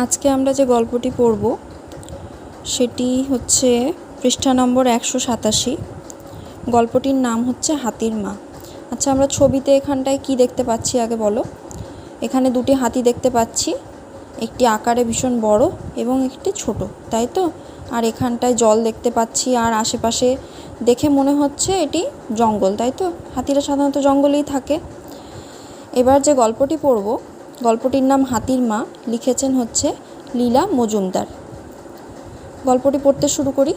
আজকে আমরা যে গল্পটি পড়ব সেটি হচ্ছে পৃষ্ঠা নম্বর 187। গল্পটির নাম হচ্ছে হাতির মা। আচ্ছা, আমরা ছবিতে এখানটায় কি দেখতে পাচ্ছি আগে বলো। এখানে দুটি হাতি দেখতে পাচ্ছি, একটি আকারে ভীষণ বড় এবং একটি ছোট, তাই তো। আর এখানটায় জল দেখতে পাচ্ছি, আর আশেপাশে দেখে মনে হচ্ছে এটি জঙ্গল, তাই তো। হাতিরা সাধারণত জঙ্গলেই থাকে। এবার যে গল্পটি পড়ব, গল্পটির নাম হাতির মা, লিখেছেন হচ্ছে লীলা মজুমদার। গল্পটি পড়তে শুরু করি।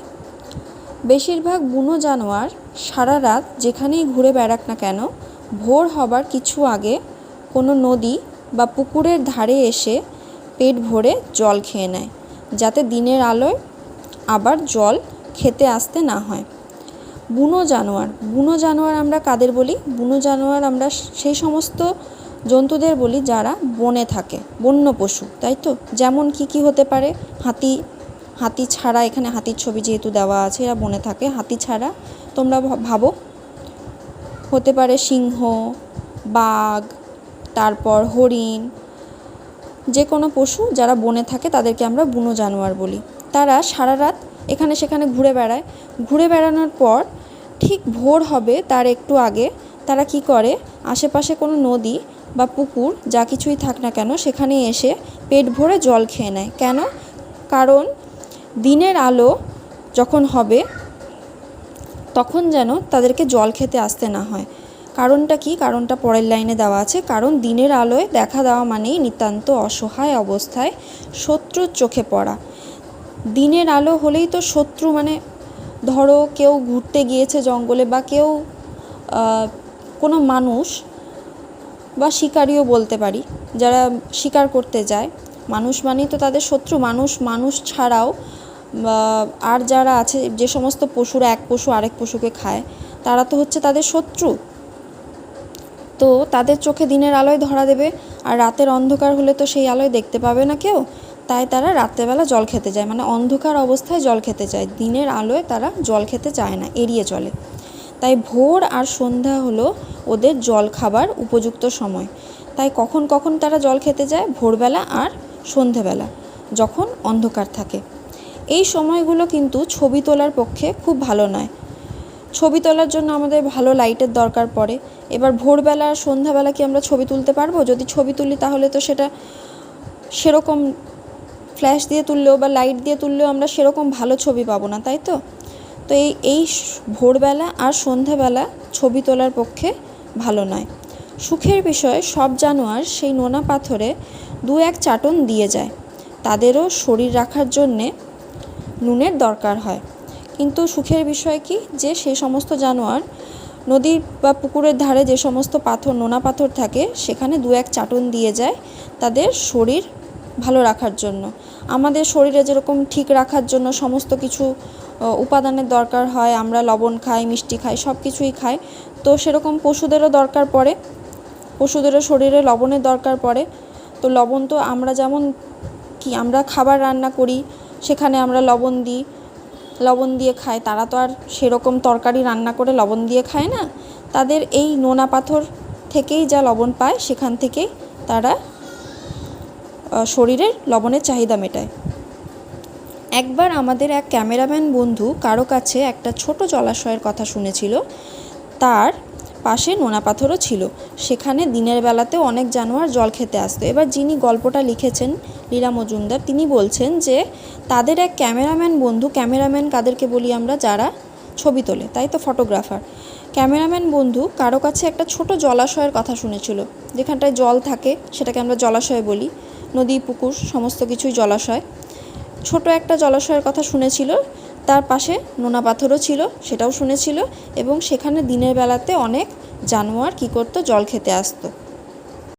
বেশিরভাগ বুনো জানোয়ার সারা রাত যেখানেই ঘুরে বেড়াক না কেন, ভোর হবার কিছু আগে কোনো নদী বা পুকুরের ধারে এসে পেট ভরে জল খেয়ে নেয়, যাতে দিনের আলোয় আবার জল খেতে আসতে না হয়। বুনো জানোয়ার আমরা কাদের বলি? বুনো জানোয়ার আমরা সেই সমস্ত জন্তুদের বলি যারা বনে থাকে, বন্য পশু, তাই তো। যেমন কি হতে পারে? হাতি ছাড়া, এখানে হাতির ছবি যেহেতু দেওয়া আছে, এরা বনে থাকে। হাতি ছাড়া তোমরা ভাবো, হতে পারে সিংহ, বাঘ, তারপর হরিণ, যে কোনো পশু যারা বনে থাকে তাদেরকে আমরা বুনো জানোয়ার বলি। তারা সারা রাত এখানে সেখানে ঘুরে বেড়ানোর পর ঠিক ভোর হবে তার একটু আগে তারা কি করে, আশেপাশে কোনো নদী বা পুকুর যা কিছুই থাক না কেন সেখানে এসে পেট ভরে জল খেয়ে নেয়। কেন? কারণ দিনের আলো যখন হবে তখন যেন তাদেরকে জল খেতে আসতে না হয়। কারণটা কি? কারণটা পরের লাইনে দেওয়া আছে। কারণ দিনের আলোয় দেখা দেওয়া মানেই নিতান্ত অসহায় অবস্থায় শত্রুর চোখে পড়া। দিনের আলো হলেই তো শত্রু, মানে ধরো কেউ ঘুরতে গিয়েছে জঙ্গলে, বা কেউ কোনো মানুষ বা শিকারিও বলতে পারি, যারা শিকার করতে যায়, মানুষ মানেই তো তাদের শত্রু। মানুষ ছাড়াও আর যারা আছে, যে সমস্ত পশুরা এক পশু আরেক পশুকে খায়, তারা তো হচ্ছে তাদের শত্রু। তো তাদের চোখে দিনের আলোয় ধরা দেবে, আর রাতের অন্ধকার হলে তো সেই আলোয় দেখতে পাবে না কেউ, তাই তারা রাত্রেবেলা জল খেতে যায়, মানে অন্ধকার অবস্থায় জল খেতে চায়। দিনের আলোয় তারা জল খেতে চায় না, এড়িয়ে চলে। তাই ভোর আর সন্ধ্যা হলো ওদের জল খাবার উপযুক্ত সময়। তাই কখন তারা জল খেতে যায়? ভোরবেলা আর সন্ধ্যেবেলা, যখন অন্ধকার থাকে। এই সময়গুলো কিন্তু ছবি তোলার পক্ষে খুব ভালো নয়। ছবি তোলার জন্য আমাদের ভালো লাইটের দরকার পড়ে। এবার ভোরবেলা আর সন্ধ্যাবেলা কি আমরা ছবি তুলতে পারবো? যদি ছবি তুলি তাহলে তো সেটা সেরকম ফ্ল্যাশ দিয়ে তুললেও বা লাইট দিয়ে তুললেও আমরা সেরকম ভালো ছবি পাবো না, তাই তো। তো এই ভোরবেলা আর সন্ধ্যাবেলা ছবি তোলার পক্ষে ভালো নয়। সুখের বিষয়, সব জানোয়ার সেই নোনা পাথরে দু এক চাটন দিয়ে যায়। তাদেরও শরীর রাখার জন্যে নুনের দরকার হয়। কিন্তু সুখের বিষয় কি, যে সেই সমস্ত জানোয়ার নদী বা পুকুরের ধারে যে সমস্ত নোনা পাথর থাকে সেখানে দু এক চাটন দিয়ে যায় তাদের শরীর ভালো রাখার জন্য। আমাদের শরীরে যেরকম ঠিক রাখার জন্য সমস্ত কিছু উপাদানের দরকার হয়, আমরা লবণ খাই, মিষ্টি খাই, সব কিছুই খাই, তো সেরকম পশুদেরও দরকার পড়ে, পশুদেরও শরীরে লবণের দরকার পড়ে। তো লবণ তো আমরা যেমন আমরা খাবার রান্না করি সেখানে আমরা লবণ দিয়ে খাই, তারা তো আর সেরকম তরকারি রান্না করে লবণ দিয়ে খায় না। তাদের এই নোনা পাথর থেকেই যা লবণ পায় সেখান থেকেই তারা শরীরের লবণের চাহিদা মেটায়। একবার আমাদের এক ক্যামেরাম্যান বন্ধু কারো কাছে একটা ছোট জলাশয়ের কথা শুনেছিল। তার পাশে নোনা পাথরও ছিল। সেখানে দিনের বেলাতেও অনেক জানোয়ার জল খেতে আসতো। এবার যিনি গল্পটা লিখেছেন, লীলা মজুমদার, তিনি বলছেন যে তাদের এক ক্যামেরাম্যান বন্ধু, ক্যামেরাম্যান কাদেরকে বলি আমরা? যারা ছবি তোলে, তাই তো, ফটোগ্রাফার। ক্যামেরাম্যান বন্ধু কারো কাছে একটা ছোট জলাশয়ের কথা শুনেছিল, যেখানটায় জল থাকে সেটাকে আমরা জলাশয় বলি। নদী, পুকুর সমস্ত কিছুই জলাশয়। ছোট একটা জলাশয়ের কথা শুনেছিল, তার পাশে নোনা পাথরও ছিল, সেটাও শুনেছিল, এবং সেখানে দিনের বেলাতে অনেক জানোয়ার কী করতো? জল খেতে আসতো।